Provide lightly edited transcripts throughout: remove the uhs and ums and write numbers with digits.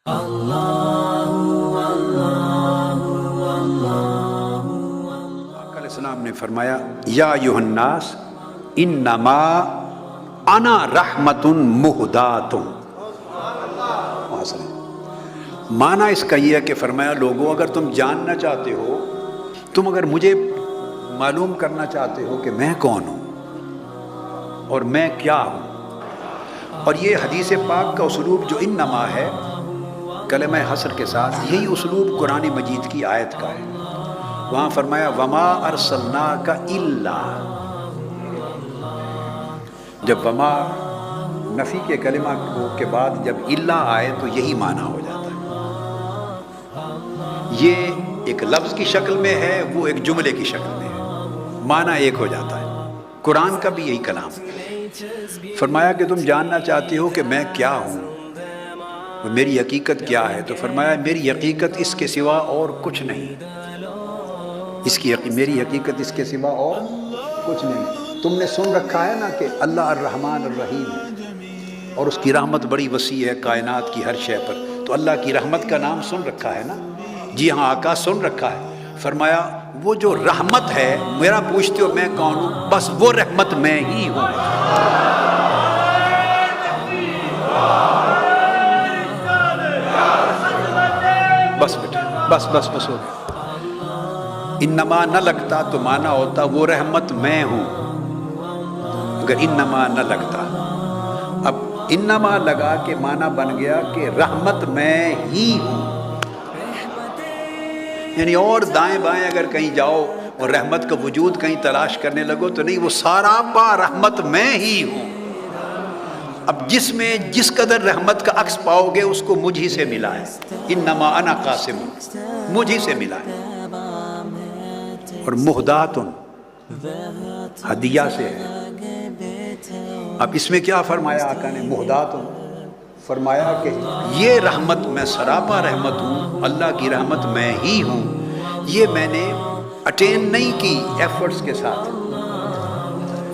آقا علیہ السلام نے فرمایا یا ایھا الناس انما انا رحمت مہدات۔ معنی اس کا یہ ہے کہ فرمایا لوگوں اگر تم جاننا چاہتے ہو، تم اگر مجھے معلوم کرنا چاہتے ہو کہ میں کون ہوں اور میں کیا ہوں، اور یہ حدیث پاک کا اسلوب جو انما ہے کلمہ حصر کے ساتھ، یہی اسلوب قرآن مجید کی آیت کا ہے۔ وہاں فرمایا وما ارسلناک الا، جب وما نفی کے کلمہ کے بعد جب الا آئے تو یہی معنی ہو جاتا ہے۔ یہ ایک لفظ کی شکل میں ہے، وہ ایک جملے کی شکل میں ہے، معنی ایک ہو جاتا ہے۔ قرآن کا بھی یہی کلام ہے۔ فرمایا کہ تم جاننا چاہتے ہو کہ میں کیا ہوں، میری حقیقت کیا ہے، تو فرمایا میری حقیقت اس کے سوا اور کچھ نہیں، میری حقیقت اس کے سوا اور کچھ نہیں۔ تم نے سن رکھا ہے نا کہ اللہ الرحمن الرحیم ہے اور اس کی رحمت بڑی وسیع ہے کائنات کی ہر شے پر، تو اللہ کی رحمت کا نام سن رکھا ہے نا؟ جی ہاں آقا سن رکھا ہے۔ فرمایا وہ جو رحمت ہے، میرا پوچھتے ہو میں کون ہوں، بس وہ رحمت میں ہی ہوں۔ بس بیٹا بس ہو گیا۔ انما نہ لگتا تو معنی ہوتا وہ رحمت میں ہوں، اگر انما نہ لگتا۔ اب انما لگا کے معنی بن گیا کہ رحمت میں ہی ہوں، یعنی اور دائیں بائیں اگر کہیں جاؤ اور رحمت کا وجود کہیں تلاش کرنے لگو تو نہیں، وہ ساراپا رحمت میں ہی ہوں۔ اب جس میں جس قدر رحمت کا عکس پاؤ گے اس کو مجھ ہی سے ملا ہے، انما انا قاسم، مجھ ہی سے ملا ہے۔ اور مہدات ہدیہ سے ہے۔ اب اس میں کیا فرمایا آقا نے؟ مہدات، فرمایا کہ یہ رحمت میں سراپا رحمت ہوں، اللہ کی رحمت میں ہی ہوں، یہ میں نے اٹین نہیں کی ایفرٹس کے ساتھ،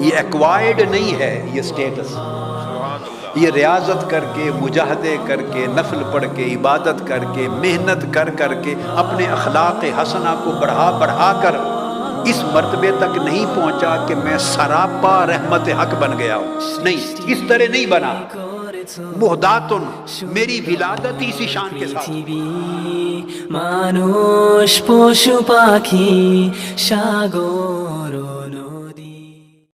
یہ ایکوائرڈ نہیں ہے، یہ سٹیٹس، یہ ریاضت کر کے، مجاہدے کر کے، نفل پڑھ کے، عبادت کر کے، محنت کر کے اپنے اخلاق حسنہ کو بڑھا کر اس مرتبے تک نہیں پہنچا کہ میں سراپا رحمت حق بن گیا ہوں، نہیں، اس طرح نہیں بنا۔ مہداتن، میری ولادت اسی شان کے ساتھ۔ মানুষ পশু পাখি সাগর